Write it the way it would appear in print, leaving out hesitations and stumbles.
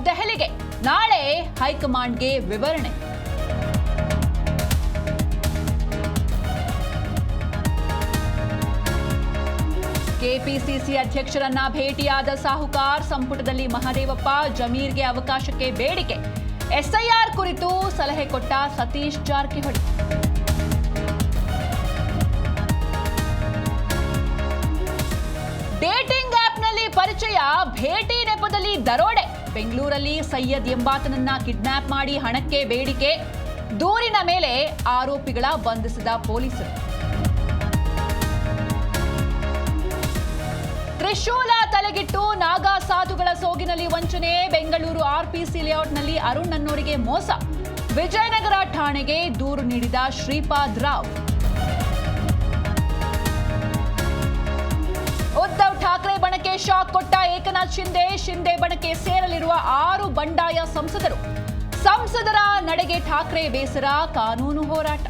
ದೆಹಲಿಗೆ, ನಾಳೆ ಹೈಕಮಾಂಡ್ಗೆ ವಿವರಣೆ. ಕೆಪಿಸಿಸಿ ಅಧ್ಯಕ್ಷರನ್ನ ಭೇಟಿಯಾದ ಸಾಹುಕಾರ್, ಸಂಪುಟದಲ್ಲಿ ಮಹದೇವಪ್ಪ, ಜಮೀರ್ಗೆ ಅವಕಾಶಕ್ಕೆ ಬೇಡಿಕೆ. ಎಸ್ಐಆರ್ ಕುರಿತು ಸಲಹೆ ಕೊಟ್ಟ ಸತೀಶ್ ಜಾರಕಿಹೊಳಿ. ಡೇಟಿಂಗ್ ಆಪ್ನಲ್ಲಿ ಪರಿಚಯ, ಭೇಟಿ ನೆಪದಲ್ಲಿ ದರೋಡೆ. ಬೆಂಗಳೂರಲ್ಲಿ ಸೈಯದ್ ಎಂಬಾತನನ್ನ ಕಿಡ್ನಾಪ್ ಮಾಡಿ ಹಣಕ್ಕೆ ಬೇಡಿಕೆ. ದೂರಿನ ಮೇಲೆ ಆರೋಪಿಗಳ ಬಂಧಿಸಿದ ಪೊಲೀಸರು. ತ್ರಿಶೂಲ ತಲೆಗಿಟ್ಟು ನಾಗಾ ಸಾಧುಗಳ ಸೋಗಿನಲ್ಲಿ ವಂಚನೆ. ಬೆಂಗಳೂರು ಆರ್ಪಿಸಿ ಲೇಔಟ್ನಲ್ಲಿ ಅರುಣ್ ಅನ್ನೋರಿಗೆ ಮೋಸ. ವಿಜಯನಗರ ಠಾಣೆಗೆ ದೂರು ನೀಡಿದ ಶ್ರೀಪಾದ್ ರಾವ್. ಉದ್ಧವ್ ಠಾಕ್ರೆ ಬಣಕ್ಕೆ ಶಾಕ್ ಕೊಟ್ಟ ಏಕನಾಥ್ ಶಿಂದೆ ಬಣಕ್ಕೆ ಸೇರಲಿರುವ 6 ಬಂಡಾಯ ಸಂಸದರ ನಡೆಗೆ ಠಾಕ್ರೆ ಬೇಸರ, ಕಾನೂನು ಹೋರಾಟ.